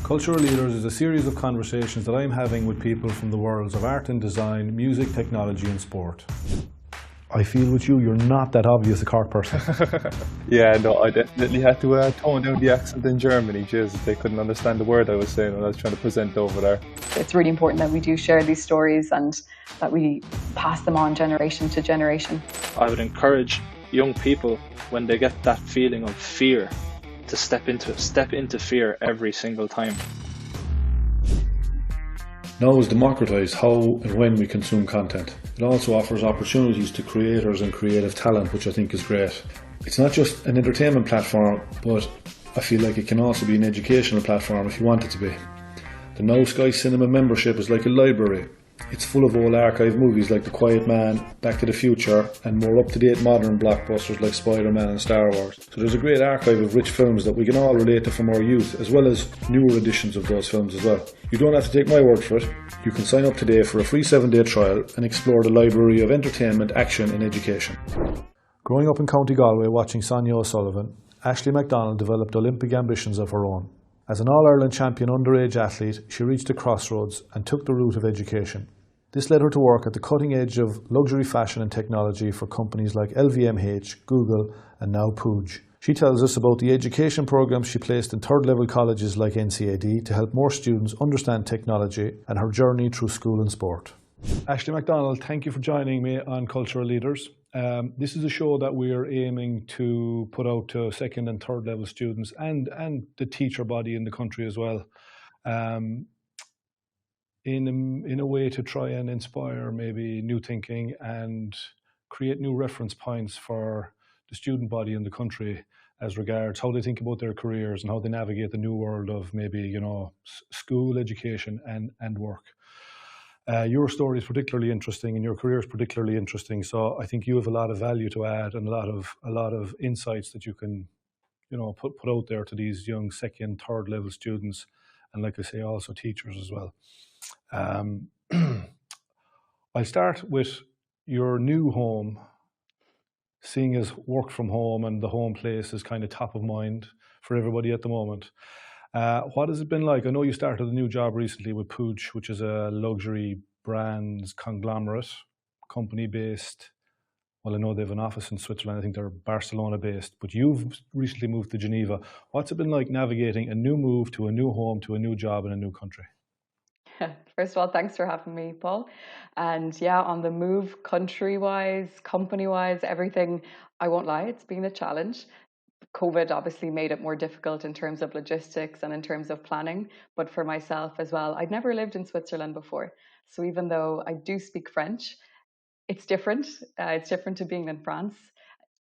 Cultural Leaders is a series of conversations that I'm having with people from the worlds of art and design, music, technology and sport. I feel with you, you're not that obvious a Cork person. Yeah, no, I definitely had to tone down the accent in Germany. Jeez, they couldn't understand the word I was saying when I was trying to present over there. It's really important that we do share these stories and that we pass them on generation to generation. I would encourage young people, when they get that feeling of fear, to step into fear every single time. Now is democratise how and when we consume content. It also offers opportunities to creators and creative talent, which I think is great. It's not just an entertainment platform, but I feel like it can also be an educational platform if you want it to be. The Now Sky Cinema membership is like a library. It's full of old archive movies like The Quiet Man, Back to the Future, and more up-to-date modern blockbusters like Spider-Man and Star Wars. So there's a great archive of rich films that we can all relate to from our youth, as well as newer editions of those films as well. You don't have to take my word for it. You can sign up today for a free 7-day trial and explore the library of entertainment, action and education. Growing up in County Galway watching Sonia O'Sullivan, Ashley McDonnell developed Olympic ambitions of her own. As an All-Ireland champion underage athlete, she reached a crossroads and took the route of education. This led her to work at the cutting edge of luxury fashion and technology for companies like LVMH, Google and now PUIG. She tells us about the education programs she placed in third-level colleges like NCAD to help more students understand technology and her journey through school and sport. Ashley McDonnell, thank you for joining me on Cultural Leaders. This is a show that we're aiming to put out to second and third level students and the teacher body in the country as well, in a way to try and inspire maybe new thinking and create new reference points for the student body in the country as regards how they think about their careers and how they navigate the new world of maybe, you know, school, education and work. Your story is particularly interesting and your career is particularly interesting. So I think you have a lot of value to add and a lot of insights that you can, you know, put out there to these young second, third level students. And like I say, also teachers as well. I'll start with your new home, seeing as work from home and the home place is kind of top of mind for everybody at the moment. What has it been like? I know you started a new job recently with PUIG, which is a luxury brands conglomerate, company based. Well, I know they have an office in Switzerland. I think they're Barcelona based, but you've recently moved to Geneva. What's it been like navigating a new move to a new home, to a new job in a new country? First of all, thanks for having me, Paul. And yeah, on the move, country-wise, company-wise, everything, I won't lie, it's been a challenge. COVID obviously made it more difficult in terms of logistics and in terms of planning, but for myself as well, I'd never lived in Switzerland before. So even though I do speak French, it's different. It's different to being in France.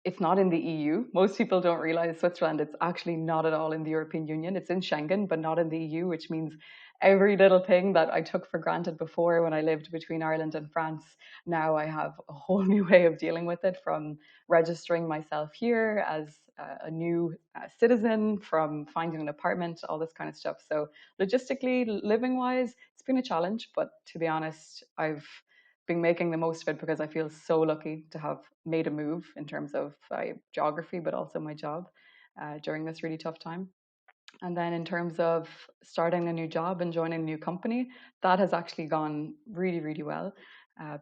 It's not in the EU. Most people don't realize Switzerland, it's actually not at all in the European Union. It's in Schengen, but not in the EU, which means every little thing that I took for granted before when I lived between Ireland and France, now I have a whole new way of dealing with it, from registering myself here as a new citizen, from finding an apartment, all this kind of stuff. So logistically, living-wise, it's been a challenge, but to be honest, I've been making the most of it because I feel so lucky to have made a move in terms of geography, but also my job during this really tough time. And then in terms of starting a new job and joining a new company, that has actually gone really, really well.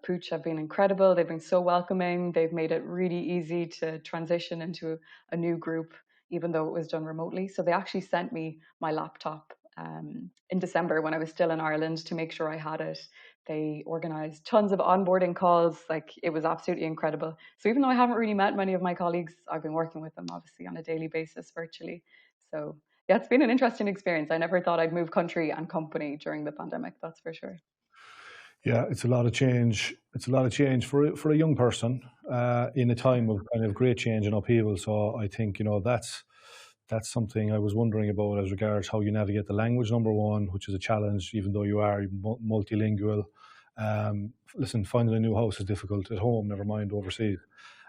PUIG have been incredible. They've been so welcoming. They've made it really easy to transition into a new group, even though it was done remotely. So they actually sent me my laptop in December when I was still in Ireland to make sure I had it. They organized tons of onboarding calls. Like, it was absolutely incredible. So even though I haven't really met many of my colleagues, I've been working with them obviously on a daily basis virtually. So yeah, it's been an interesting experience. I never thought I'd move country and company during the pandemic, that's for sure. Yeah, it's a lot of change. It's a lot of change for a young person in a time of kind of great change and upheaval. So I think, you know, that's something I was wondering about as regards how you navigate the language, number one, which is a challenge, even though you are multilingual. Listen, finding a new house is difficult at home, never mind overseas.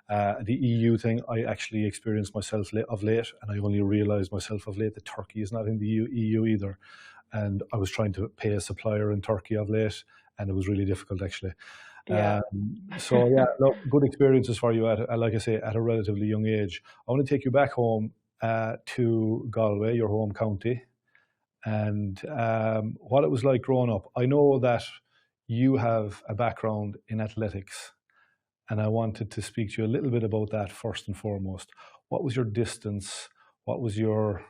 The EU thing, I actually experienced myself of late, and I only realised myself of late that Turkey is not in the EU either. And I was trying to pay a supplier in Turkey of late, and it was really difficult actually. Yeah. So yeah, look, good experiences for you like I say, at a relatively young age. I want to take you back home to Galway, your home county. and what it was like growing up. I know that you have a background in athletics, and I wanted to speak to you a little bit about that first and foremost. What was your distance? What was your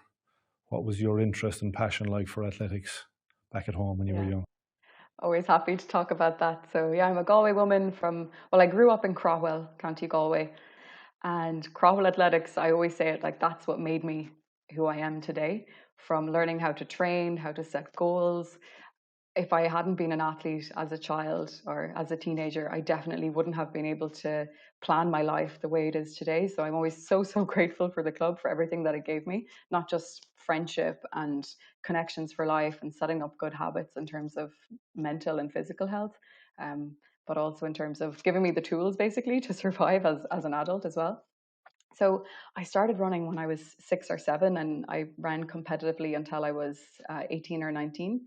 interest and passion like for athletics back at home when you were Yeah. young? Always happy to talk about that. So yeah, I'm a Galway woman from, well, I grew up in Craughwell, County Galway. And Craughwell Athletics, I always say it like that's what made me who I am today, from learning how to train, how to set goals. If I hadn't been an athlete as a child or as a teenager, I definitely wouldn't have been able to plan my life the way it is today. So I'm always so, so grateful for the club, for everything that it gave me, not just friendship and connections for life and setting up good habits in terms of mental and physical health, um, but also in terms of giving me the tools basically to survive as an adult as well. So I started running when I was 6 or 7, and I ran competitively until I was 18 or 19,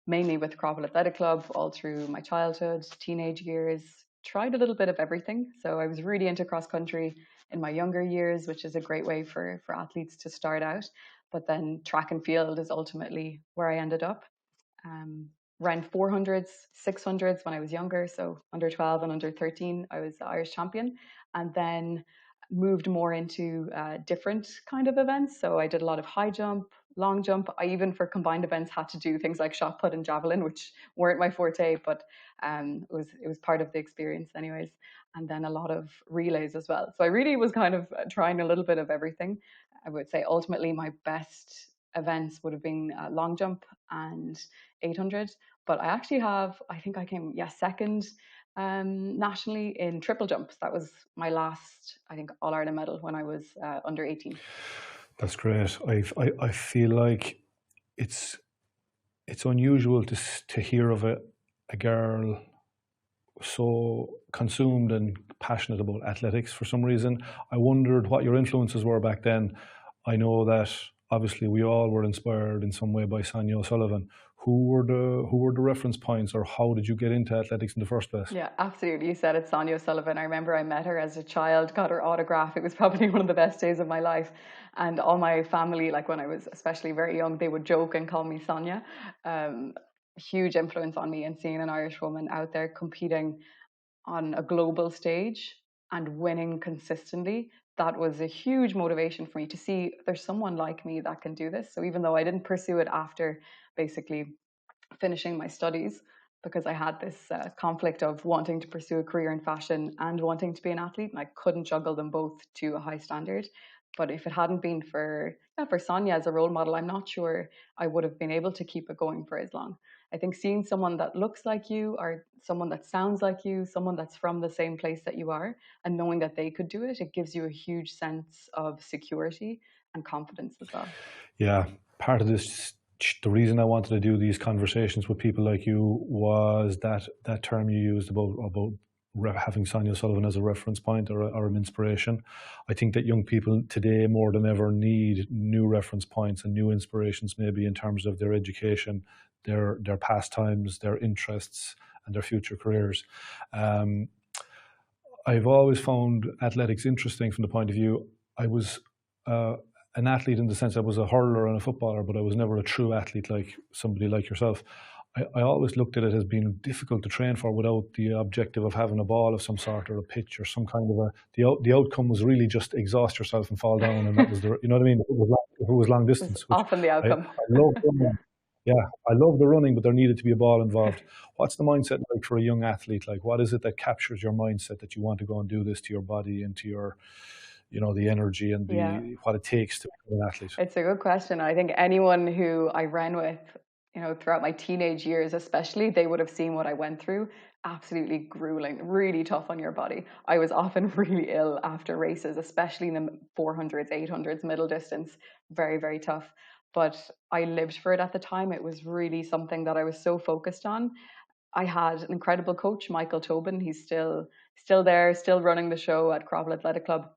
mainly with Craughwell Athletic Club all through my childhood, teenage years. Tried a little bit of everything. So I was really into cross country in my younger years, which is a great way for athletes to start out. But then track and field is ultimately where I ended up. Um, Ran 400s, 600s when I was younger. So under 12 and under 13, I was the Irish champion. And then moved more into different kind of events. So I did a lot of high jump, long jump. I even for combined events had to do things like shot put and javelin, which weren't my forte, but it was part of the experience anyways. And then a lot of relays as well. So I really was kind of trying a little bit of everything. I would say ultimately my best events would have been long jump and 800. But I actually have, I think I came, second nationally in triple jumps. That was my last, I think, All Ireland medal when I was under 18. That's great. I feel like it's unusual to hear of a girl so consumed and passionate about athletics for some reason. I wondered what your influences were back then. I know that obviously we all were inspired in some way by Sonia O'Sullivan. Who were the reference points, or how did you get into athletics in the first place? Yeah, absolutely. You said it, Sonia O'Sullivan. I remember I met her as a child, got her autograph. It was probably one of the best days of my life. And all my family, like when I was especially very young, they would joke and call me Sonia. Um, Huge influence on me, and seeing an Irish woman out there competing on a global stage and winning consistently, that was a huge motivation for me to see there's someone like me that can do this. So even though I didn't pursue it after basically finishing my studies, because I had this conflict of wanting to pursue a career in fashion and wanting to be an athlete, and I couldn't juggle them both to a high standard. But if it hadn't been for Sonia as a role model, I'm not sure I would have been able to keep it going for as long. I think seeing someone that looks like you, or someone that sounds like you, someone that's from the same place that you are, and knowing that they could do it, it gives you a huge sense of security and confidence as well. Yeah, part of this, the reason I wanted to do these conversations with people like you was that term you used about having Sonia Sullivan as a reference point or an inspiration. I think that young people today more than ever need new reference points and new inspirations, maybe in terms of their education, their pastimes, their interests, and their future careers. Um, I've always found athletics interesting from the point of view. I was uh, an athlete in the sense I was a hurler and a footballer, but I was never a true athlete like somebody like yourself. I always looked at it as being difficult to train for without the objective of having a ball of some sort or a pitch or some kind of the outcome was really just exhaust yourself and fall down, and that was the, you know what I mean. If it was long It was distance, which often the I outcome. love. Yeah, I love the running, but there needed to be a ball involved. What's the mindset like for a young athlete? Like, what is it that captures your mindset that you want to go and do this to your body and to your, the energy and Yeah. what it takes to be an athlete? It's a good question. I think anyone who I ran with, throughout my teenage years, especially, they would have seen what I went through. Absolutely grueling, really tough on your body. I was often really ill after races, especially in the 400s, 800s, middle distance. Very, very tough. But I lived for it at the time. It was really something that I was so focused on. I had an incredible coach, Michael Tobin. He's still there, still running the show at Craughwell Athletic Club,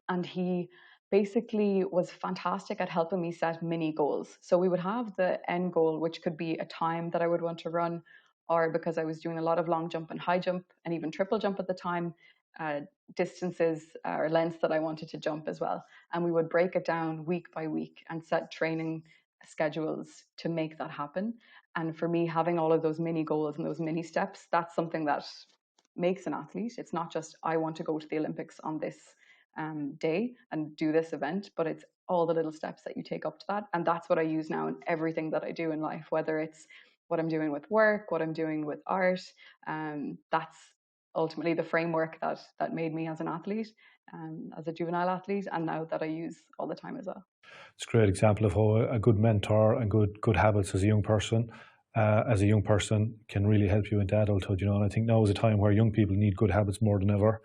and he basically was fantastic at helping me set mini goals. So we would have the end goal, which could be a time that I would want to run, or because I was doing a lot of long jump and high jump and even triple jump at the time, uh, distances or lengths that I wanted to jump as well. And we would break it down week by week and set training schedules to make that happen. And for me, having all of those mini goals and those mini steps, that's something that makes an athlete. It's not just, I want to go to the Olympics on this day and do this event, but it's all the little steps that you take up to that. And that's what I use now in everything that I do in life, whether it's what I'm doing with work, what I'm doing with art. That's ultimately the framework that made me as an athlete, as a juvenile athlete, and now that I use all the time as well. It's a great example of how a good mentor and good habits as a young person can really help you into adulthood, you know. And I think now is a time where young people need good habits more than ever.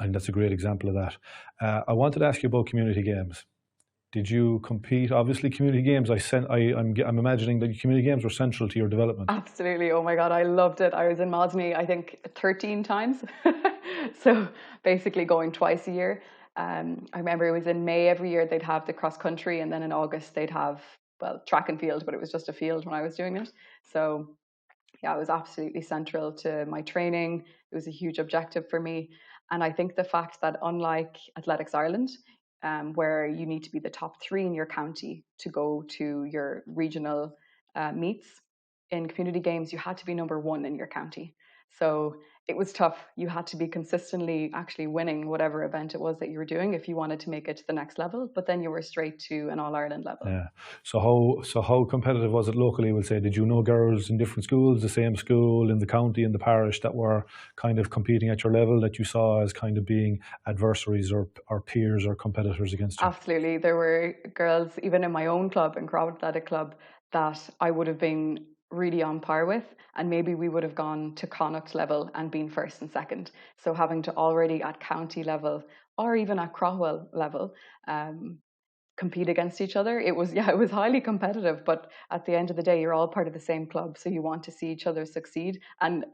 And that's a great example of that. I wanted to ask you about community games. Did you compete? Obviously, community games, I'm imagining that community games were central to your development. Absolutely. Oh my God, I loved it. I was in Mosney, I think 13 times. So basically going twice a year. I remember it was in May every year they'd have the cross country, and then in August they'd have, well, track and field, but it was just a field when I was doing it. So yeah, it was absolutely central to my training. It was a huge objective for me. And I think the fact that unlike Athletics Ireland, where you need to be the top 3 in your county to go to your regional meets, in community games, you had to be number 1 in your county. So it was tough. You had to be consistently actually winning whatever event it was that you were doing if you wanted to make it to the next level. But then you were straight to an All-Ireland level. Yeah. So how competitive was it locally? We'll say, did you know girls in different schools, the same school in the county, in the parish, that were kind of competing at your level, that you saw as kind of being adversaries or peers or competitors against you? Absolutely. There were girls, even in my own club, in Crowd Athletic Club, that I would have been really on par with, and maybe we would have gone to Connacht level and been first and second. So having to already at county level or even at Crowell level compete against each other, it was highly competitive, but at the end of the day you're all part of the same club, so you want to see each other succeed. And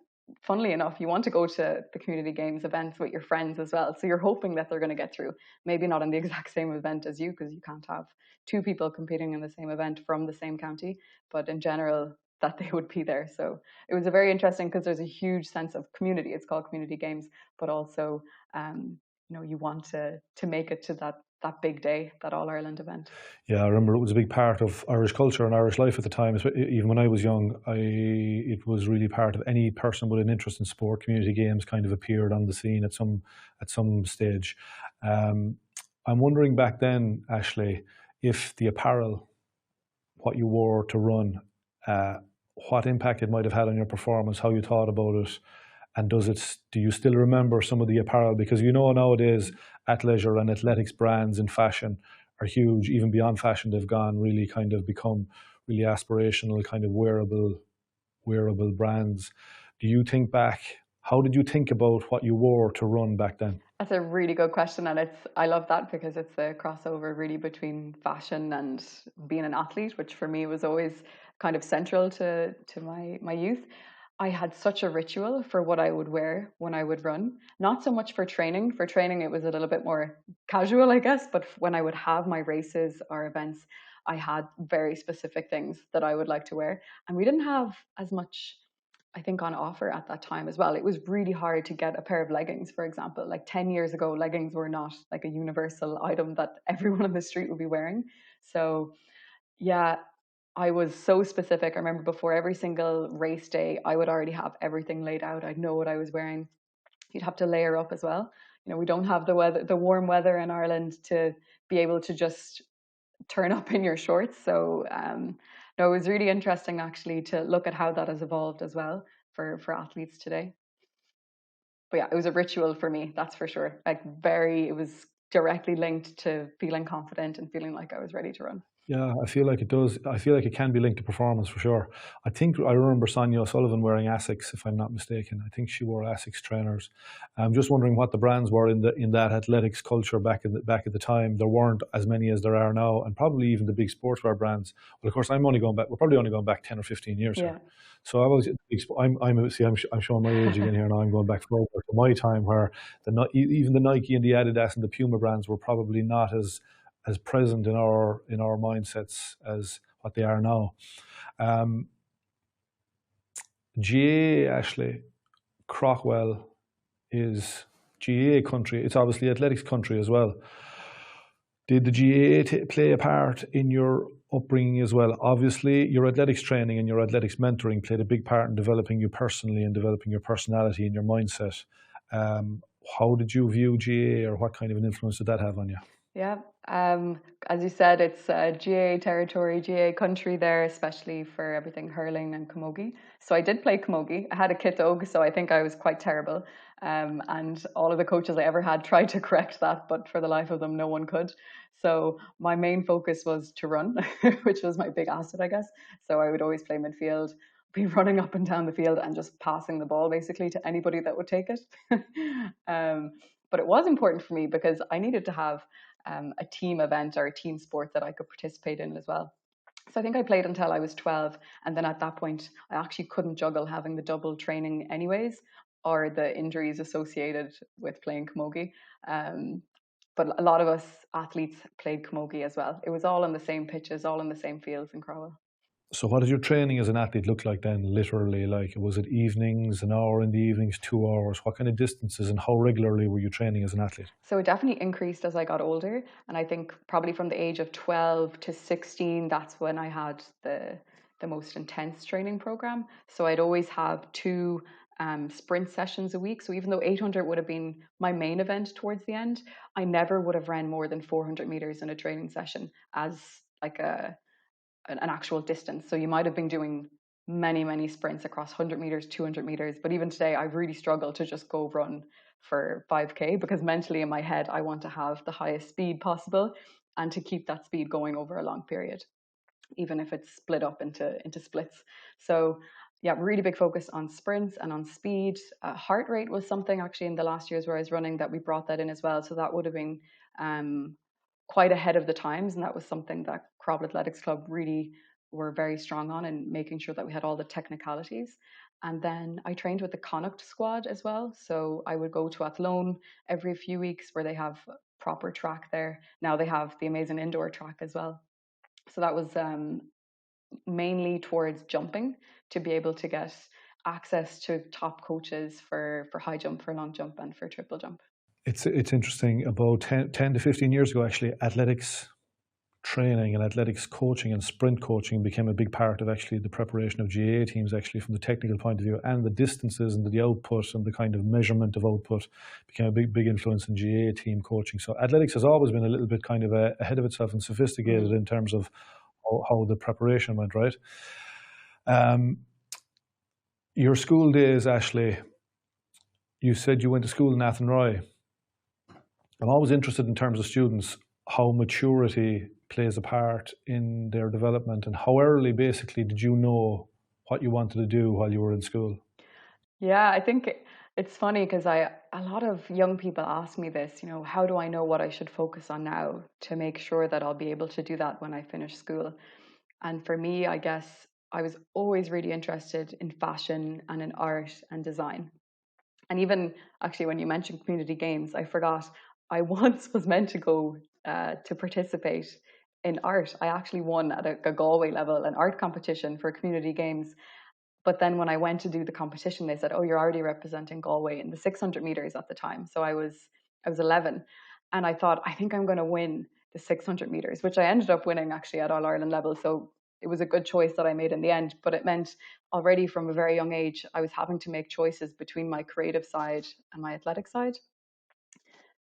funnily enough, you want to go to the community games events with your friends as well, so you're hoping that they're going to get through, maybe not in the exact same event as you, because you can't have 2 people competing in the same event from the same county, but in general that they would be there. So it was a very interesting, because there's a huge sense of community. It's called community games, but also you want to make it to that big day, that All-Ireland event. Yeah, I remember it was a big part of Irish culture and Irish life at the time. Even when I was young, it was really part of any person with an interest in sport. Community games kind of appeared on the scene at some stage. I'm wondering back then, Ashley, if the apparel, what you wore to run, what impact it might have had on your performance, how you thought about it, and do you still remember some of the apparel? Because nowadays athleisure and athletics brands in fashion are huge. Even beyond fashion, they've gone really kind of become really aspirational, kind of wearable brands. Do you think back? How did you think about what you wore to run back then? That's a really good question, and I love that, because it's the crossover really between fashion and being an athlete, which for me was always kind of central to my youth. I had such a ritual for what I would wear when I would run. Not so much for training. For training, it was a little bit more casual, I guess. But when I would have my races or events, I had very specific things that I would like to wear. And we didn't have as much, I think, on offer at that time as well. It was really hard to get a pair of leggings, for example. Like 10 years ago, leggings were not like a universal item that everyone on the street would be wearing. So yeah, I was so specific. I remember before every single race day, I would already have everything laid out. I'd know what I was wearing. You'd have to layer up as well. We don't have the warm weather in Ireland to be able to just turn up in your shorts. So no, it was really interesting actually to look at how that has evolved as well for athletes today. But yeah, it was a ritual for me, that's for sure. It was directly linked to feeling confident and feeling like I was ready to run. Yeah, I feel like it does. I feel like it can be linked to performance for sure. I remember Sonia O'Sullivan wearing Asics, if I'm not mistaken. I think she wore Asics trainers. I'm just wondering what the brands were in that athletics culture back at the time. There weren't as many as there are now, and probably even the big sportswear brands. Well, of course, we're probably only going back 10 or 15 years. Yeah. Here. So I'm showing my age again here now. I'm going back further to my time where even the Nike and the Adidas and the Puma brands were probably not as present in our mindsets as what they are now. GAA, Ashley, Crockwell is GAA country. It's obviously athletics country as well. Did the GAA play a part in your upbringing as well. Obviously, your athletics training and your athletics mentoring played a big part in developing you personally and developing your personality and your mindset. How did you view GA, or what kind of an influence did that have on you? Yeah, as you said, it's GA territory, GA country there, especially for everything hurling and camogie. So I did play camogie. I had a kit og, so I think I was quite terrible. And all of the coaches I ever had tried to correct that, but for the life of them, no one could. So my main focus was to run, which was my big asset, I guess. So I would always play midfield, be running up and down the field and just passing the ball basically to anybody that would take it. But it was important for me because I needed to have a team event or a team sport that I could participate in as well. So I think I played until I was 12. And then at that point, I actually couldn't juggle having the double training anyways, or the injuries associated with playing camogie. But a lot of us athletes played camogie as well. It was all on the same pitches, all in the same fields in Crowell. So what did your training as an athlete look like then, literally? Like, was it evenings, an hour in the evenings, 2 hours? What kind of distances and how regularly were you training as an athlete? So it definitely increased as I got older. And I think probably from the age of 12 to 16, that's when I had the most intense training program. So I'd always have 2 sprint sessions a week. So even though 800 would have been my main event towards the end, I never would have ran more than 400 meters in a training session as like an actual distance. So you might have been doing many sprints across 100 meters, 200 meters. But even today, I really struggle to just go run for 5K because mentally in my head, I want to have the highest speed possible and to keep that speed going over a long period, even if it's split up into splits. So yeah, really big focus on sprints and on speed. Heart rate was something actually in the last years where I was running that we brought that in as well. So that would have been quite ahead of the times, and that was something that Crowell Athletics Club really were very strong on, and making sure that we had all the technicalities. And then I trained with the Connacht squad as well. So I would go to Athlone every few weeks where they have proper track there. Now they have the amazing indoor track as well. So that was mainly towards jumping, to be able to get access to top coaches for high jump, for long jump, and for triple jump. It's interesting. About 10 to 15 years ago, actually, athletics training and athletics coaching and sprint coaching became a big part of actually the preparation of GAA teams, actually from the technical point of view, and the distances and the output and the kind of measurement of output became a big influence in GAA team coaching. So athletics has always been a little bit kind of ahead of itself and sophisticated in terms of how the preparation went, right? Your school days, Ashley, you said you went to school in Athenry. I'm always interested in terms of students, how maturity plays a part in their development, and how early basically did you know what you wanted to do while you were in school? Yeah, I think it's funny because a lot of young people ask me this, how do I know what I should focus on now to make sure that I'll be able to do that when I finish school? And for me, I guess I was always really interested in fashion and in art and design. And even actually when you mentioned community games, I forgot I once was meant to go to participate in art. I actually won at a Galway level an art competition for community games. But then when I went to do the competition, they said, "Oh, you're already representing Galway in the 600 meters at the time." So I was 11, and I thought, I think I'm going to win the 600 meters, which I ended up winning actually at All Ireland level. So it was a good choice that I made in the end. But it meant already from a very young age, I was having to make choices between my creative side and my athletic side.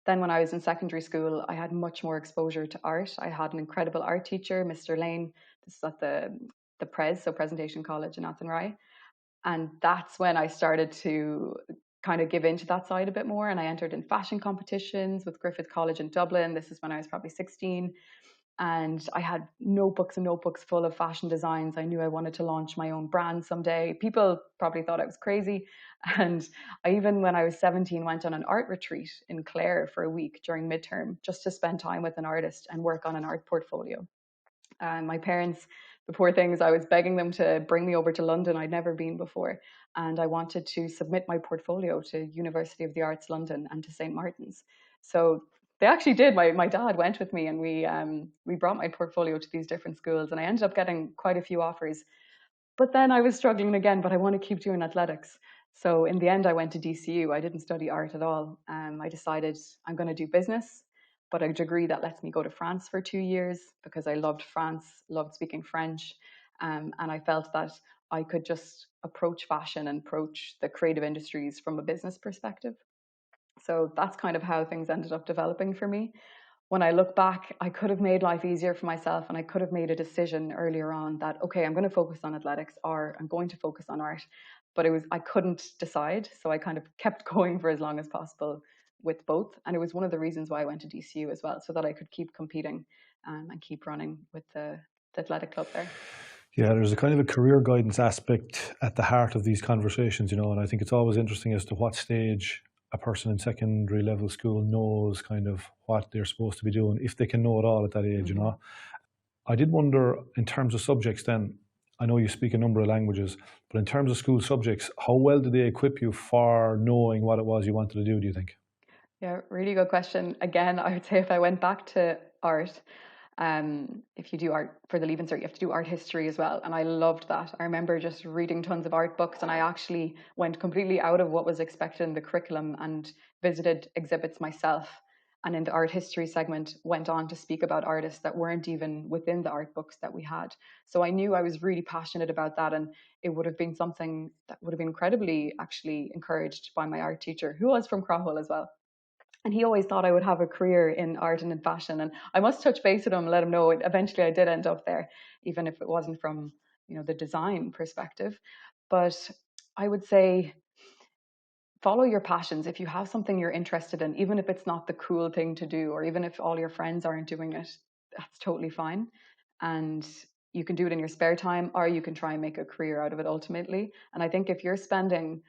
Then when I was in secondary school, I had much more exposure to art. I had an incredible art teacher, Mr. Lane. This is at the Pres, so Presentation College in Athenry. And that's when I started to kind of give into that side a bit more. And I entered in fashion competitions with Griffith College in Dublin. This is when I was probably 16. And I had notebooks and notebooks full of fashion designs. I knew I wanted to launch my own brand someday. People probably thought I was crazy. And I even, when I was 17, went on an art retreat in Clare for a week during midterm, just to spend time with an artist and work on an art portfolio. And my parents, the poor things, I was begging them to bring me over to London. I'd never been before. And I wanted to submit my portfolio to University of the Arts London and to St. Martin's. So they actually did. My dad went with me, and we brought my portfolio to these different schools, and I ended up getting quite a few offers. But then I was struggling again, but I want to keep doing athletics. So in the end, I went to DCU. I didn't study art at all. I decided I'm going to do business. but a degree that lets me go to France for 2 years because I loved France, loved speaking French. And I felt that I could just approach fashion and approach the creative industries from a business perspective. So that's kind of how things ended up developing for me. When I look back, I could have made life easier for myself, and I could have made a decision earlier on that, okay, I'm going to focus on athletics or I'm going to focus on art. But I couldn't decide. So I kind of kept going for as long as possible with both. And it was one of the reasons why I went to DCU as well, so that I could keep competing and keep running with the athletic club there. Yeah, there's a kind of a career guidance aspect at the heart of these conversations, and I think it's always interesting as to what stage a person in secondary level school knows kind of what they're supposed to be doing, if they can know it all at that age, I did wonder, in terms of subjects then, I know you speak a number of languages, but in terms of school subjects, how well did they equip you for knowing what it was you wanted to do you think? Yeah, really good question. Again, I would say if I went back to art, if you do art for the Leaving Cert, you have to do art history as well. And I loved that. I remember just reading tons of art books, and I actually went completely out of what was expected in the curriculum and visited exhibits myself. And in the art history segment, went on to speak about artists that weren't even within the art books that we had. So I knew I was really passionate about that. And it would have been something that would have been incredibly actually encouraged by my art teacher, who was from Crowell as well. And he always thought I would have a career in art and in fashion. And I must touch base with him and let him know eventually I did end up there, even if it wasn't from, the design perspective. But I would say follow your passions. If you have something you're interested in, even if it's not the cool thing to do, or even if all your friends aren't doing it, that's totally fine. And you can do it in your spare time, or you can try and make a career out of it ultimately. And I think if you're spending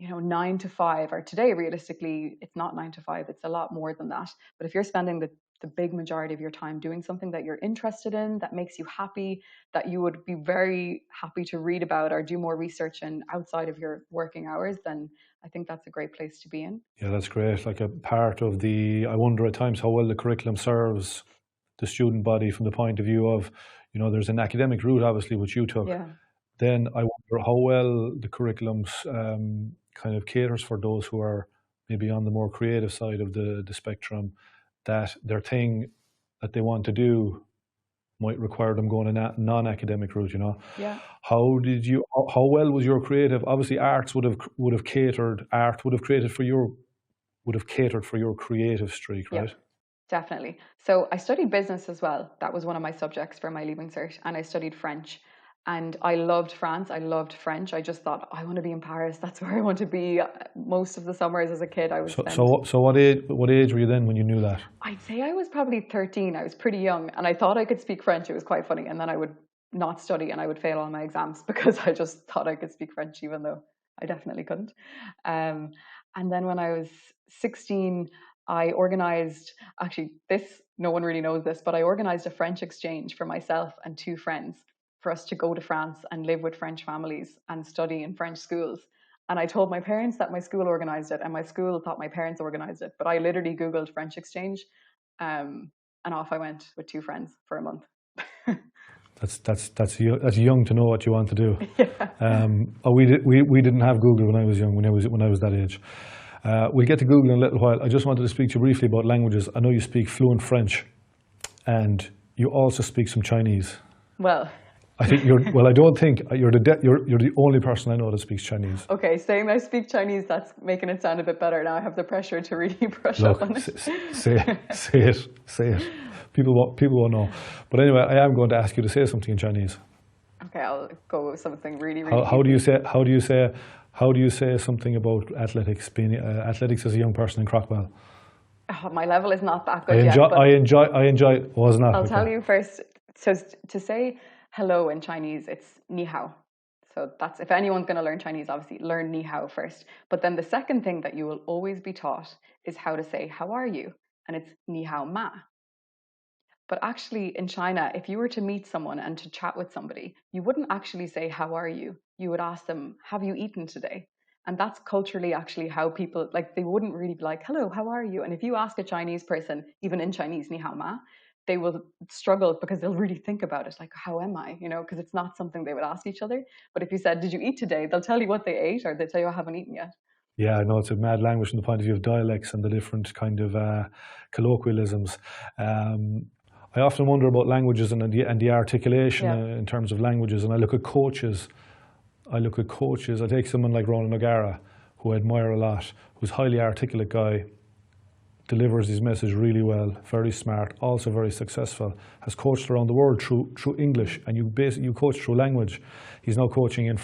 9 to 5, or today, realistically, it's not 9 to 5, it's a lot more than that. But if you're spending the big majority of your time doing something that you're interested in, that makes you happy, that you would be very happy to read about or do more research in outside of your working hours, then I think that's a great place to be in. Yeah, that's great. Like a part of I wonder at times how well the curriculum serves the student body from the point of view of, there's an academic route, obviously, which you took. Yeah. Then I wonder how well the curriculums kind of caters for those who are maybe on the more creative side of the spectrum, that their thing that they want to do might require them going a non-academic route, Yeah. How well was your creative? Obviously arts would have catered for your creative streak, right? Yeah. Definitely. So I studied business as well. That was one of my subjects for my Leaving Cert, and I studied French. And I loved France. I loved French. I just thought, I want to be in Paris. That's where I want to be. Most of the summers as a kid, I was. So what age were you then when you knew that? I'd say I was probably 13. I was pretty young, and I thought I could speak French. It was quite funny. And then I would not study, and I would fail all my exams because I just thought I could speak French, even though I definitely couldn't. And then when I was 16, I organized, actually, no one really knows this, but I organized a French exchange for myself and 2 friends for us to go to France and live with French families and study in French schools. And I told my parents that my school organized it, and my school thought my parents organized it. But I literally Googled French exchange, and off I went with 2 friends for a month. That's young to know what you want to do. Yeah. We didn't have Google when I was young, when I was that age. We'll get to Google in a little while. I just wanted to speak to you briefly about languages. I know you speak fluent French, and you also speak some Chinese. Well, I think I don't think you're the only person I know that speaks Chinese. Okay, saying I speak Chinese, that's making it sound a bit better. Now I have the pressure to really brush up on it. Say it. People won't know. But anyway, I am going to ask you to say something in Chinese. Okay, I'll go with something really, really. How do you say something about athletics? Being athletics as a young person in Crockwell. Oh, my level is not that good I enjoy. It was not. I'll tell you first. So to say hello in Chinese, it's ni hao. So that's, if anyone's going to learn Chinese, obviously learn ni hao first. But then the second thing that you will always be taught is how to say how are you, and it's ni hao ma. But actually in China, if you were to meet someone and to chat with somebody, you wouldn't actually say how are you. You would ask them, have you eaten today? And that's culturally actually how people, like, they wouldn't really be like, hello, how are you? And if you ask a Chinese person, even in Chinese, ni hao ma, they will struggle because they'll really think about it. Like, how am I? Because it's not something they would ask each other. But if you said, did you eat today? They'll tell you what they ate, or they'll tell you I haven't eaten yet. Yeah, I know it's a mad language from the point of view of dialects and the different kind of colloquialisms. I often wonder about languages and the articulation Yeah. in terms of languages. And I look at coaches. I take someone like Ronan O'Gara, who I admire a lot, who's a highly articulate guy, delivers his message really well, very smart, also very successful, has coached around the world through English, and you coach through language. He's now coaching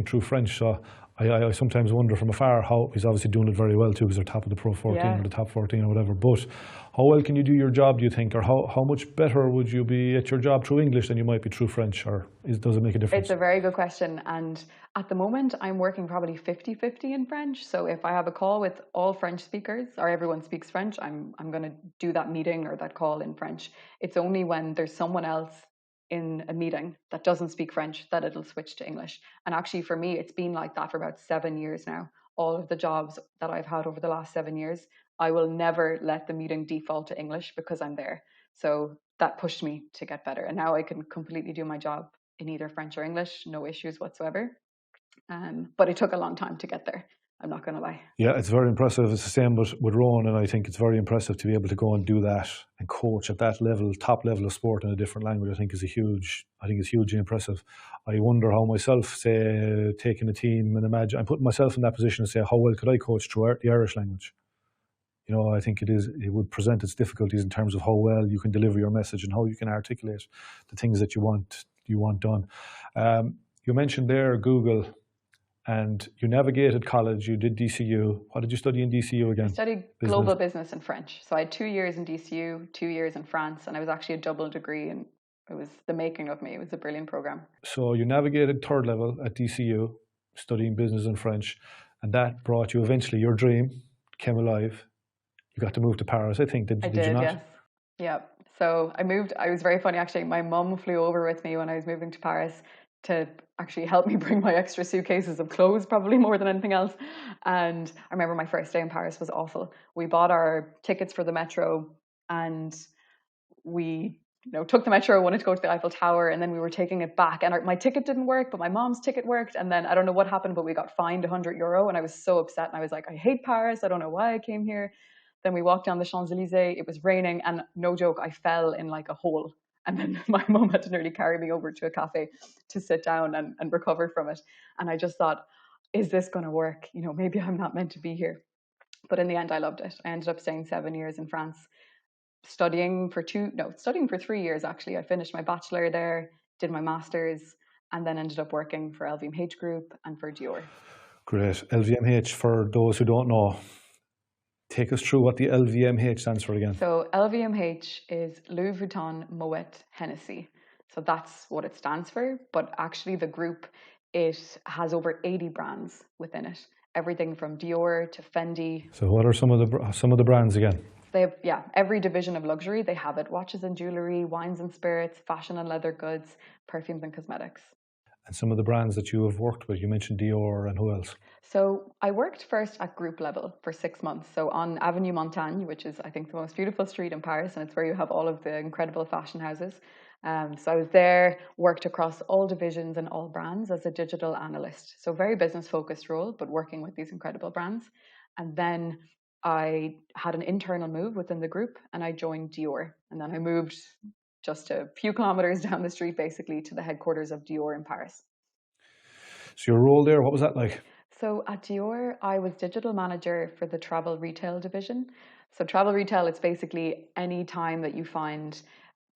through French. So I sometimes wonder from afar how he's obviously doing it very well too, because they're top of the Pro 14 or the top 14 or whatever. But how well can you do your job, do you think, or how much better would you be at your job through English than you might be through French, or does it make a difference? It's a very good question, and at the moment I'm working probably 50-50 in French. So if I have a call with all French speakers, or everyone speaks French, I'm going to do that meeting or that call in French. It's only when there's someone else in a meeting that doesn't speak French that it'll switch to English. And actually for me, it's been like that for about 7 years now. All of the jobs that I've had over the last 7 years, I will never let the meeting default to English because I'm there. So that pushed me to get better. And now I can completely do my job in either French or English, no issues whatsoever. But it took a long time to get there. I'm not going to lie. Yeah, it's very impressive. It's the same with Rowan, and I think it's very impressive to be able to go and do that and coach at that level, top level of sport in a different language. I think it's hugely impressive. I wonder how myself, say, taking a team and imagine, I'm putting myself in that position and say, how well could I coach through the Irish language? You know, I think it would present its difficulties in terms of how well you can deliver your message and how you can articulate the things that you want done. You mentioned there Google. And you navigated college, you did DCU. What did you study in DCU again? I studied global business and French. So I had 2 years in DCU, 2 years in France, and I was actually a double degree, and it was the making of me. It was a brilliant program. So you navigated third level at DCU, studying business and French, and that brought you eventually, your dream came alive. You got to move to Paris, I think. Did you not? Yes. Yeah. So I moved. I was very funny, actually. My mum flew over with me when I was moving to Paris to actually help me bring my extra suitcases of clothes, probably more than anything else. And I remember my first day in Paris was awful. We bought our tickets for the metro, and we took the metro, wanted to go to the Eiffel Tower, and then we were taking it back. And my ticket didn't work, but my mom's ticket worked. And then I don't know what happened, but we got fined €100. And I was so upset. And I was like, I hate Paris. I don't know why I came here. Then we walked down the Champs-Élysées. It was raining. And no joke, I fell in like a hole. And then my mom had to nearly carry me over to a cafe to sit down and recover from it. And I just thought, is this going to work? Maybe I'm not meant to be here. But in the end, I loved it. I ended up staying 7 years in France, studying for 3 years, actually. I finished my bachelor there, did my master's, and then ended up working for LVMH Group and for Dior. Great. LVMH, for those who don't know, take us through what the LVMH stands for again. So LVMH is Louis Vuitton Moet Hennessy. So that's what it stands for. But actually the group, it has over 80 brands within it. Everything from Dior to Fendi. So what are some of the brands again? They have, every division of luxury, they have it. Watches and jewelry, wines and spirits, fashion and leather goods, perfumes and cosmetics. And some of the brands that you have worked with, you mentioned Dior, and who else? So I worked first at group level for 6 months. So on Avenue Montaigne, which is, I think, the most beautiful street in Paris, and it's where you have all of the incredible fashion houses. So I was there, worked across all divisions and all brands as a digital analyst. So very business focused role, but working with these incredible brands. And then I had an internal move within the group and I joined Dior. And then I moved just a few kilometers down the street, basically, to the headquarters of Dior in Paris. So your role there, what was that like? So at Dior, I was digital manager for the travel retail division. So travel retail, it's basically any time that you find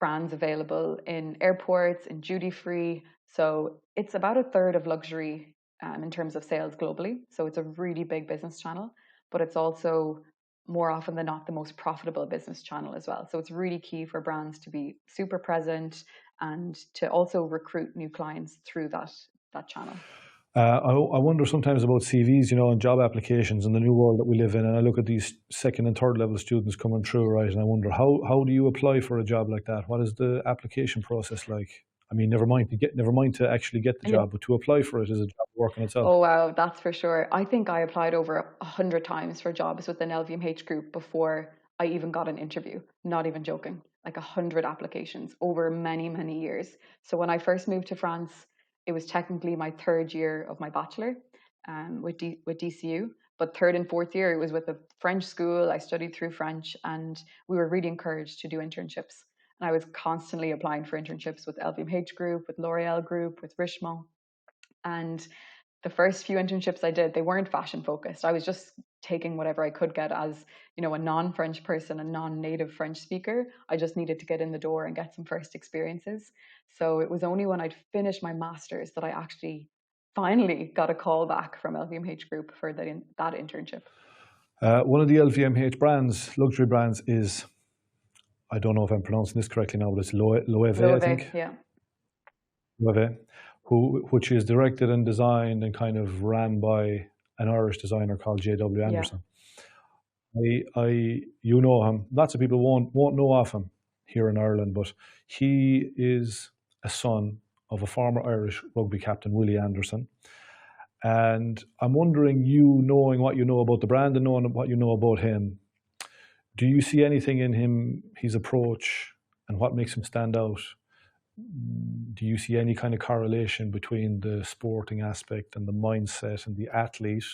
brands available in airports, in duty free. So it's about a third of luxury in terms of sales globally. So it's a really big business channel, but it's also more often than not the most profitable business channel as well. So it's really key for brands to be super present and to also recruit new clients through that channel. I wonder sometimes about CVs, and job applications in the new world that we live in. And I look at these second and third level students coming through, right? And I wonder how do you apply for a job like that? What is the application process like? I mean, never mind to actually get the job, but to apply for it is a job work in itself. Oh wow, that's for sure. I think I applied over 100 times for jobs within LVMH Group before I even got an interview. Not even joking, like 100 applications over many, many years. So when I first moved to France, it was technically my third year of my bachelor. with DCU. But third and fourth year, it was with a French school. I studied through French, and we were really encouraged to do internships. And I was constantly applying for internships with LVMH Group, with L'Oreal Group, with Richemont. And the first few internships I did, they weren't fashion focused. I was just taking whatever I could get as, a non-French person, a non-native French speaker. I just needed to get in the door and get some first experiences. So it was only when I'd finished my master's that I actually finally got a call back from LVMH Group for that internship. One of the LVMH brands, luxury brands, is, I don't know if I'm pronouncing this correctly now, but it's Loewe, I think. Yeah. Loewe, which is directed and designed and kind of ran by an Irish designer called J.W. Anderson. You know him. Lots of people won't know of him here in Ireland, but he is a son of a former Irish rugby captain, Willie Anderson. And I'm wondering, knowing what you know about the brand and knowing what you know about him, do you see anything in him, his approach, and what makes him stand out? Do you see any kind of correlation between the sporting aspect and the mindset and the athlete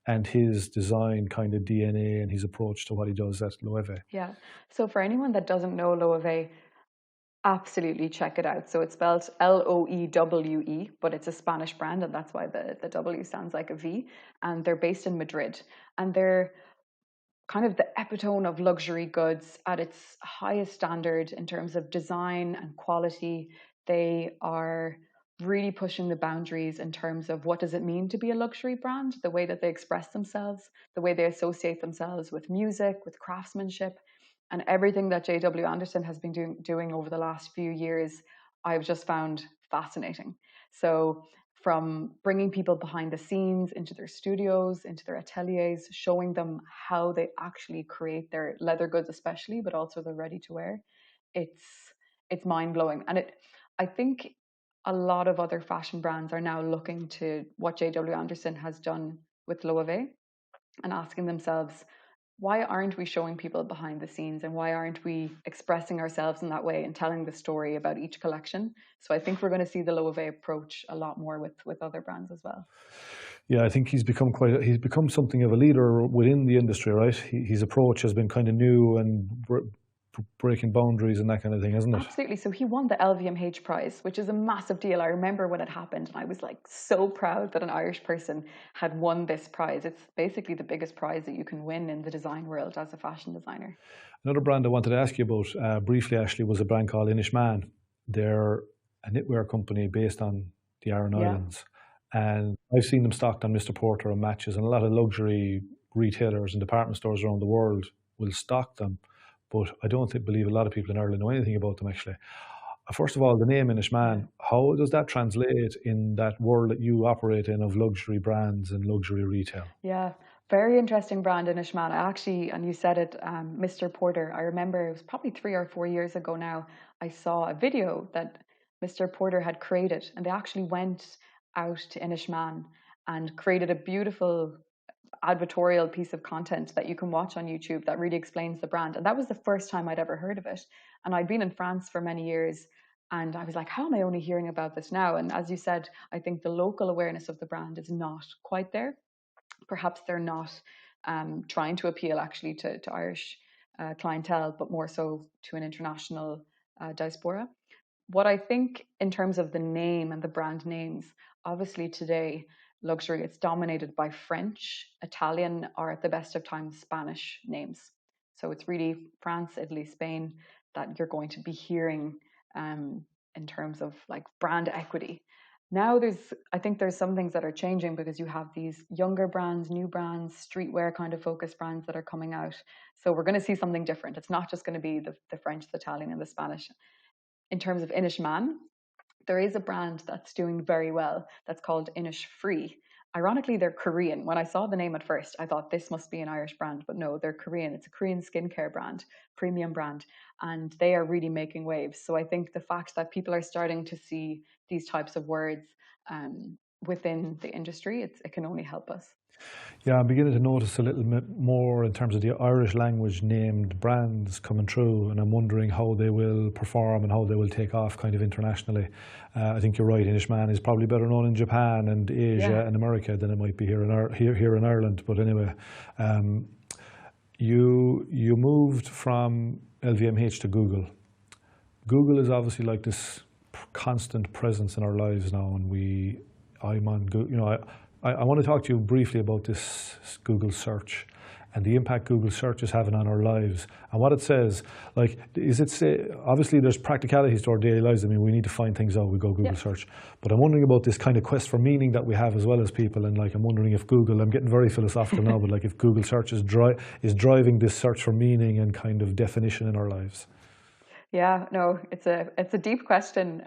and his design kind of DNA and his approach to what he does at Loewe? Yeah. So for anyone that doesn't know Loewe, absolutely check it out. So it's spelled Loewe, but it's a Spanish brand, and that's why the W sounds like a V. And they're based in Madrid, and they're kind of the epitome of luxury goods at its highest standard in terms of design and quality. They are really pushing the boundaries in terms of what does it mean to be a luxury brand, the way that they express themselves, the way they associate themselves with music, with craftsmanship, and everything that J.W. Anderson has been doing over the last few years, I've just found fascinating. So from bringing people behind the scenes into their studios, into their ateliers, showing them how they actually create their leather goods especially, but also the ready to wear, it's mind-blowing. And I think a lot of other fashion brands are now looking to what J.W. Anderson has done with Loewe and asking themselves, why aren't we showing people behind the scenes, and why aren't we expressing ourselves in that way and telling the story about each collection? So I think we're going to see the Loewe approach a lot more with other brands as well. Yeah, I think he's become something of a leader within the industry, right? His approach has been kind of new and breaking boundaries and that kind of thing, isn't it? Absolutely. So he won the LVMH prize, which is a massive deal. I remember when it happened, and I was like so proud that an Irish person had won this prize. It's basically the biggest prize that you can win in the design world as a fashion designer. Another brand I wanted to ask you about briefly, Ashley, was a brand called Inishmaan. They're a knitwear company based on the Aran Islands. And I've seen them stocked on Mr. Porter and Matches, and a lot of luxury retailers and department stores around the world will stock them. But I don't believe a lot of people in Ireland know anything about them, actually. First of all, the name Inishmaan, how does that translate in that world that you operate in of luxury brands and luxury retail? Yeah, very interesting brand, Inishmaan. I actually, and you said it, Mr. Porter, I remember it was probably 3 or 4 years ago now, I saw a video that Mr. Porter had created, and they actually went out to Inishmaan and created a beautiful advertorial piece of content that you can watch on YouTube that really explains the brand. And that was the first time I'd ever heard of it. And I'd been in France for many years, and I was like, how am I only hearing about this now? And as you said, I think the local awareness of the brand is not quite there. Perhaps they're not trying to appeal actually to Irish clientele, but more so to an international diaspora. What I think in terms of the name and the brand names, obviously today, luxury, it's dominated by French, Italian, or at the best of times, Spanish names. So it's really France, Italy, Spain that you're going to be hearing in terms of like brand equity. Now I think there's some things that are changing because you have these younger brands, new brands, streetwear kind of focused brands that are coming out. So we're going to see something different. It's not just going to be the French, the Italian, and the Spanish. In terms of Inishmaan, there is a brand that's doing very well that's called Innisfree. Ironically, they're Korean. When I saw the name at first, I thought this must be an Irish brand, but no, they're Korean. It's a Korean skincare brand, premium brand, and they are really making waves. So I think the fact that people are starting to see these types of words within the industry, it can only help us. Yeah, I'm beginning to notice a little bit more in terms of the Irish language named brands coming through, and I'm wondering how they will perform and how they will take off kind of internationally. I think you're right, Inishman is probably better known in Japan and Asia and America than it might be here in Ireland. But anyway, you moved from LVMH to Google. Google is obviously like this constant presence in our lives now, and I'm on Google. You know, I want to talk to you briefly about this Google search and the impact Google search is having on our lives and what it says. Like, obviously there's practicalities to our daily lives. I mean, we need to find things out, we go Google search. But I'm wondering about this kind of quest for meaning that we have as well as people. And like, I'm wondering if Google, I'm getting very philosophical now, but like if Google search is driving this search for meaning and kind of definition in our lives. Yeah, no, it's a deep question.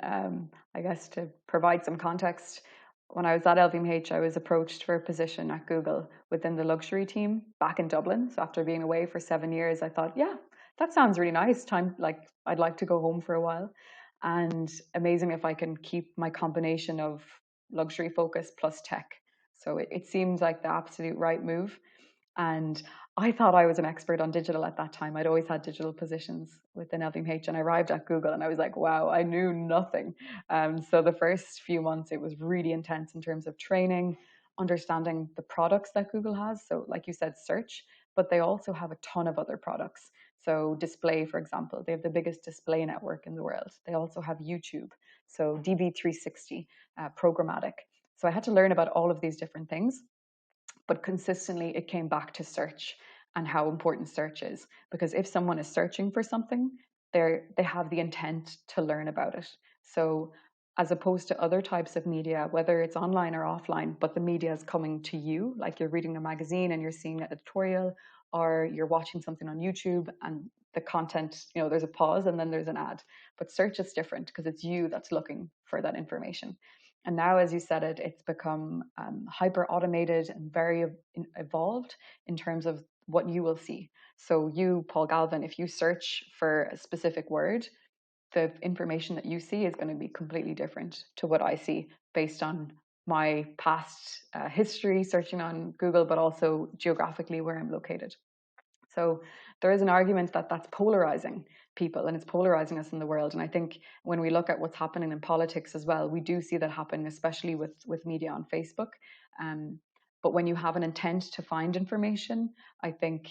I guess to provide some context, when I was at LVMH, I was approached for a position at Google within the luxury team back in Dublin. So after being away for 7 years, I thought, yeah, that sounds really nice. I'd like to go home for a while. And amazing if I can keep my combination of luxury focus plus tech. So it seems like the absolute right move. And I thought I was an expert on digital at that time. I'd always had digital positions within LVMH, and I arrived at Google and I was like, wow, I knew nothing. So the first few months, it was really intense in terms of training, understanding the products that Google has. So like you said, search, but they also have a ton of other products. So display, for example, they have the biggest display network in the world. They also have YouTube, so DV360, programmatic. So I had to learn about all of these different things. But consistently it came back to search and how important search is. Because if someone is searching for something, they have the intent to learn about it. So as opposed to other types of media, whether it's online or offline, but the media is coming to you, like you're reading a magazine and you're seeing an editorial, or you're watching something on YouTube and the content, there's a pause and then there's an ad. But search is different because it's you that's looking for that information. And now, as you said it's become hyper automated and very evolved in terms of what you will see. So you, Paul Galvin, if you search for a specific word, the information that you see is going to be completely different to what I see based on my past history searching on Google, but also geographically where I'm located. So there is an argument that that's polarizing people and it's polarizing us in the world. And I think when we look at what's happening in politics as well, we do see that happening, especially with media on Facebook. But when you have an intent to find information, I think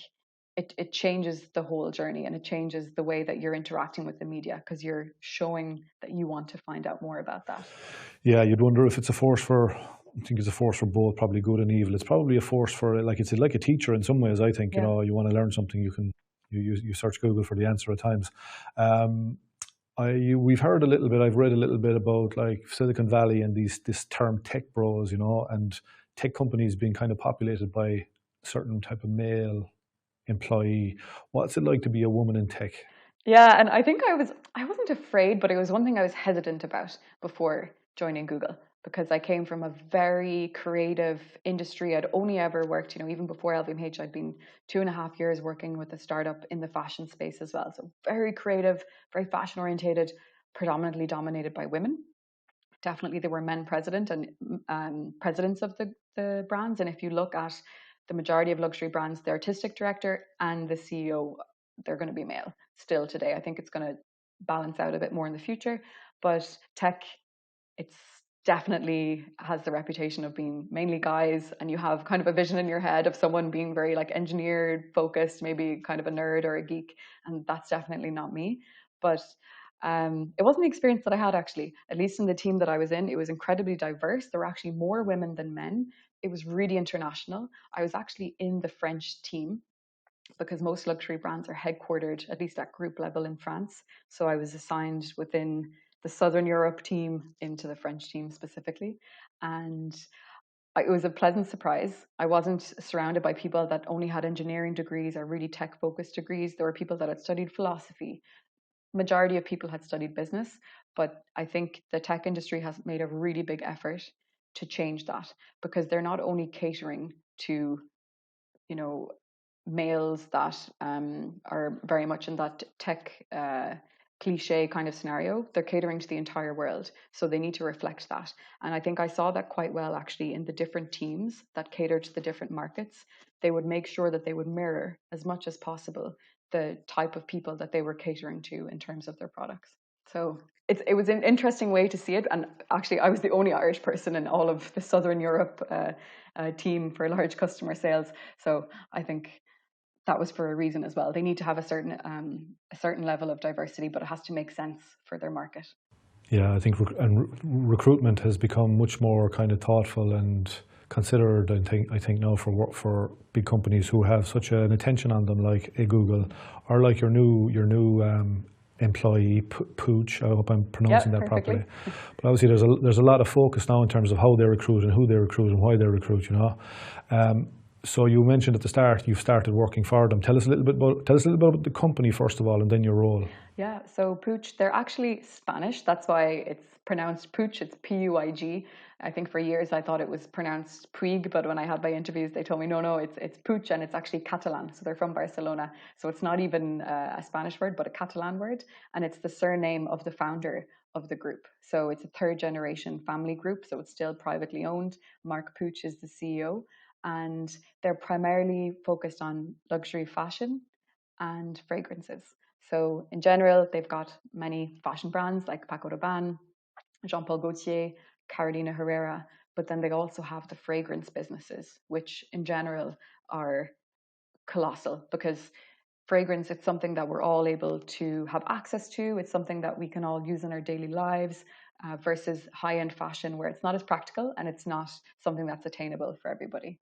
it changes the whole journey and it changes the way that you're interacting with the media because you're showing that you want to find out more about that. Yeah, you'd wonder if it's a force for... I think it's a force for both, probably good and evil. It's probably a force for, like, it's like a teacher in some ways. I think you want to learn something, you search Google for the answer at times. We've heard a little bit. I've read a little bit about like Silicon Valley and this term tech bros, and tech companies being kind of populated by a certain type of male employee. What's it like to be a woman in tech? Yeah, and I think I wasn't afraid, but it was one thing I was hesitant about before joining Google. Because I came from a very creative industry. I'd only ever worked, even before LVMH, I'd been 2.5 years working with a startup in the fashion space as well. So very creative, very fashion orientated, predominantly dominated by women. Definitely there were men president and presidents of the brands. And if you look at the majority of luxury brands, the artistic director and the CEO, they're going to be male still today. I think it's going to balance out a bit more in the future. But tech, it's definitely has the reputation of being mainly guys, and you have kind of a vision in your head of someone being very like engineered focused, maybe kind of a nerd or a geek, and that's definitely not me. But it wasn't the experience that I had actually, at least in the team that I was in. It was incredibly diverse. There were actually more women than men. It was really international. I was actually in the French team because most luxury brands are headquartered, at least at group level, in France. So I was assigned within the Southern Europe team into the French team specifically. And it was a pleasant surprise. I wasn't surrounded by people that only had engineering degrees or really tech focused degrees. There were people that had studied philosophy. Majority of people had studied business, but I think the tech industry has made a really big effort to change that because they're not only catering to, males that are very much in that tech cliche kind of scenario. They're catering to the entire world, so they need to reflect that. And I think I saw that quite well actually in the different teams that cater to the different markets. They would make sure that they would mirror as much as possible the type of people that they were catering to in terms of their products. So it was an interesting way to see it. And actually, I was the only Irish person in all of the Southern Europe team for large customer sales. So I think that was for a reason as well. They need to have a certain level of diversity, but it has to make sense for their market. Yeah, I think recruitment has become much more kind of thoughtful and considered. I think now for big companies who have such an attention on them, like a Google, or like your new employee PUIG. I hope I'm pronouncing that properly. But obviously, there's a lot of focus now in terms of how they recruit and who they recruit and why they recruit. You know. So you mentioned at the start you've started working for them. Tell us a little bit about the company first of all, and then your role. Yeah, so PUIG, they're actually Spanish. That's why it's pronounced PUIG. It's PUIG. I think for years I thought it was pronounced PUIG, but when I had my interviews, they told me no, it's PUIG, and it's actually Catalan. So they're from Barcelona. So it's not even a Spanish word, but a Catalan word, and it's the surname of the founder of the group. So it's a third generation family group. So it's still privately owned. Marc Puig is the CEO. And they're primarily focused on luxury fashion and fragrances. So in general, they've got many fashion brands like Paco Rabanne, Jean-Paul Gaultier, Carolina Herrera, but then they also have the fragrance businesses, which in general are colossal, because fragrance, it's something that we're all able to have access to. It's something that we can all use in our daily lives, versus high-end fashion where it's not as practical and it's not something that's attainable for everybody.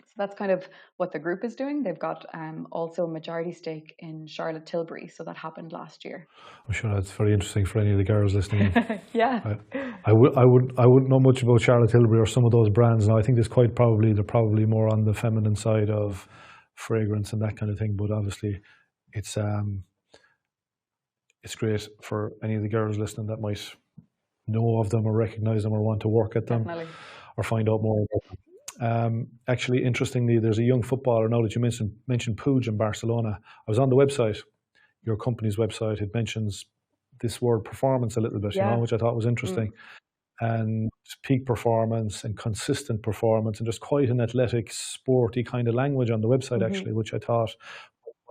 So that's kind of what the group is doing. They've got also a majority stake in Charlotte Tilbury. So that happened last year. I'm sure that's very interesting for any of the girls listening. Yeah. I wouldn't know much about Charlotte Tilbury or some of those brands. Now I think they're probably more on the feminine side of fragrance and that kind of thing. But obviously, it's great for any of the girls listening that might know of them or recognize them or want to work at them. Definitely. Or find out more about them. Actually, interestingly, there's a young footballer now that you mentioned PUIG in Barcelona. I was on the website, your company's website. It mentions this word performance a little bit, you know, which I thought was interesting. And peak performance and consistent performance, and just quite an athletic, sporty kind of language on the website, actually, which I thought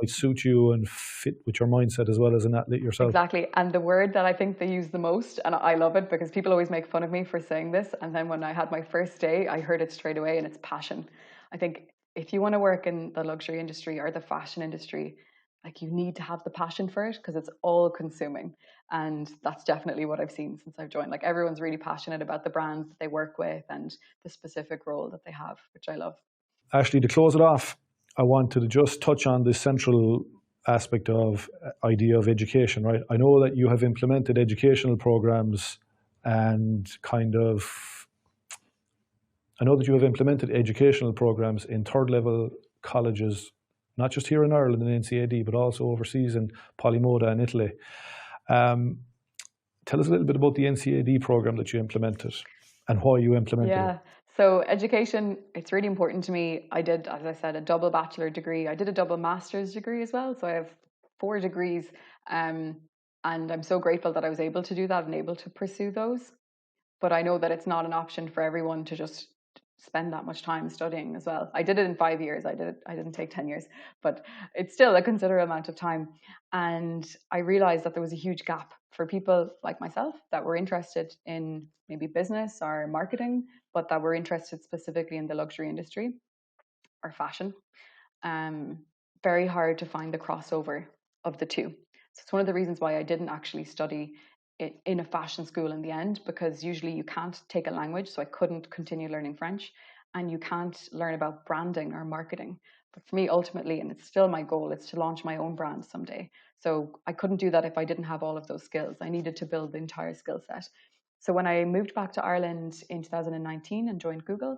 might suit you and fit with your mindset as well as an athlete yourself. Exactly. And the word that I think they use the most, and I love it because people always make fun of me for saying this, and then when I had my first day, I heard it straight away, and it's passion. I think if you want to work in the luxury industry or the fashion industry, like, you need to have the passion for it because it's all consuming. And that's definitely what I've seen since I've joined. Like, everyone's really passionate about the brands that they work with and the specific role that they have, which I love. Ashley, to close it off, I wanted to just touch on the central aspect of idea of education, right? I know that you have implemented educational programs and I know that you have implemented educational programs in third level colleges, not just here in Ireland in NCAD, but also overseas in Polymoda in Italy. Tell us a little bit about the NCAD program that you implemented and why you implemented it. So education, it's really important to me. I did, as I said, a double bachelor degree. I did a double master's degree as well. So I have 4 degrees. And I'm so grateful that I was able to do that and able to pursue those. But I know that it's not an option for everyone to just spend that much time studying as well. I did it in 5 years. I didn't take 10 years, but it's still a considerable amount of time. And I realized that there was a huge gap for people like myself that were interested in maybe business or marketing, but that were interested specifically in the luxury industry or fashion. Very hard to find the crossover of the two. So it's one of the reasons why I didn't actually study in a fashion school in the end, because usually you can't take a language, so I couldn't continue learning French, and you can't learn about branding or marketing. But for me, ultimately, and it's still my goal, it's to launch my own brand someday. So I couldn't do that if I didn't have all of those skills. I needed to build the entire skill set. So when I moved back to Ireland in 2019 and joined Google,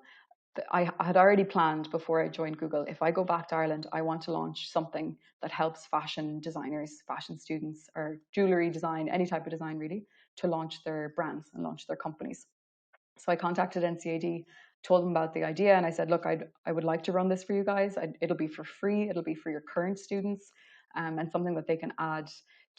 I had already planned before I joined Google, if I go back to Ireland, I want to launch something that helps fashion designers, fashion students, or jewelry design, any type of design really, to launch their brands and launch their companies. So I contacted NCAD, told them about the idea, and I said, look, I would like to run this for you guys. It'll be for free. It'll be for your current students, and something that they can add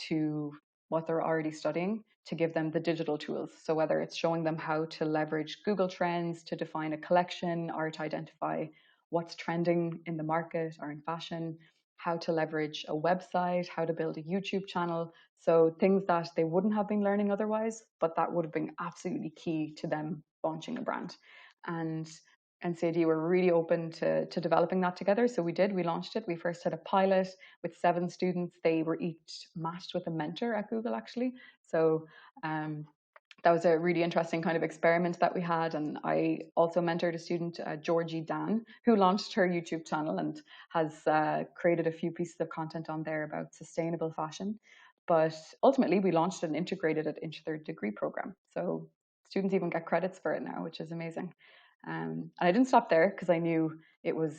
to what they're already studying to give them the digital tools. So whether it's showing them how to leverage Google Trends to define a collection or to identify what's trending in the market or in fashion, how to leverage a website, how to build a YouTube channel. So things that they wouldn't have been learning otherwise, but that would have been absolutely key to them launching a brand. And NCAD were really open to developing that together. So we launched it. We first had a pilot with 7 students. They were each matched with a mentor at Google, actually. So that was a really interesting kind of experiment that we had. And I also mentored a student, Georgie Dan, who launched her YouTube channel and has created a few pieces of content on there about sustainable fashion. But ultimately, we launched and integrated it into their degree program. So students even get credits for it now, which is amazing. And I didn't stop there because I knew it was,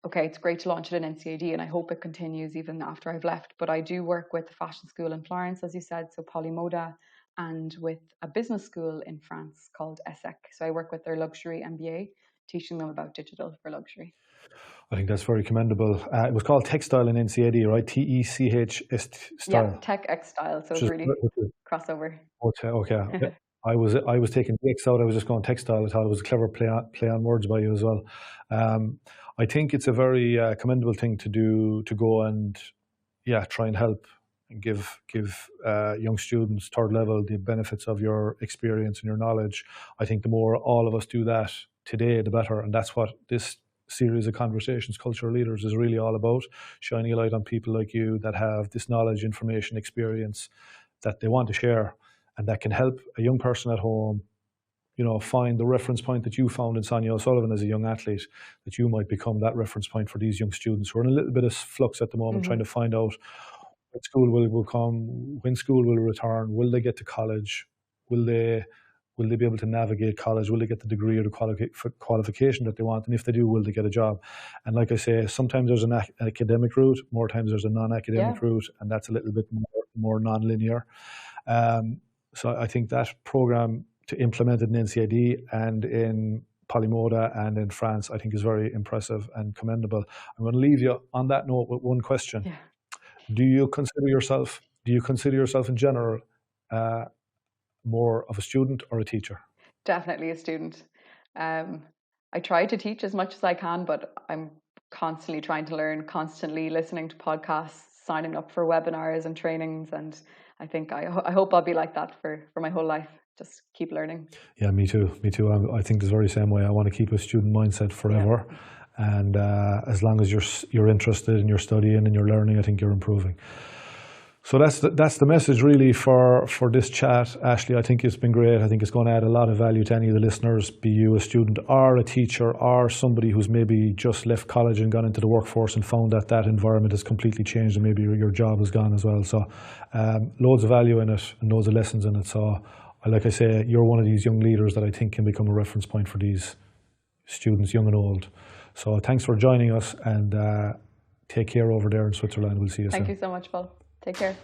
okay, it's great to launch it in NCAD and I hope it continues even after I've left. But I do work with the fashion school in Florence, as you said, so Polymoda, and with a business school in France called ESSEC. So I work with their luxury MBA, teaching them about digital for luxury. I think that's very commendable. It was called Textile in NCAD, right? TECH style. Yeah, Tech X style. So it's really crossover. Okay. I was taking the X out. I was just going textile. I thought it was a clever play on words by you as well. I think it's a very commendable thing to do, to go and try and help and give young students, third level, the benefits of your experience and your knowledge. I think the more all of us do that today, the better. And that's what this series of conversations, Cultural Leaders, is really all about, shining a light on people like you that have this knowledge, information, experience that they want to share, and that can help a young person at home, find the reference point that you found in Sonia O'Sullivan as a young athlete, that you might become that reference point for these young students who are in a little bit of flux at the moment, trying to find out when school will come, when school will return, will they get to college, will they be able to navigate college, will they get the degree or the qualification that they want, and if they do, will they get a job? And like I say, sometimes there's an academic route, more times there's a non-academic route, and that's a little bit more non-linear. So I think that program, to implement it in NCAD and in Polymoda and in France, I think is very impressive and commendable. I'm going to leave you on that note with one question. Yeah. Do you consider yourself in general more of a student or a teacher? Definitely a student. I try to teach as much as I can, but I'm constantly trying to learn, constantly listening to podcasts, signing up for webinars and trainings, and I think I hope I'll be like that for my whole life. Just keep learning. Yeah, me too. I think the very same way. I want to keep a student mindset forever, and as long as you're interested and you're studying and you're learning, I think you're improving. So that's the message really for this chat, Ashley. I think it's been great. I think it's going to add a lot of value to any of the listeners, be you a student or a teacher or somebody who's maybe just left college and gone into the workforce and found that environment has completely changed and maybe your job is gone as well. So loads of value in it and loads of lessons in it. So like I say, you're one of these young leaders that I think can become a reference point for these students, young and old. So thanks for joining us, and take care over there in Switzerland. We'll see you soon. Thank you so much, Paul. Take care.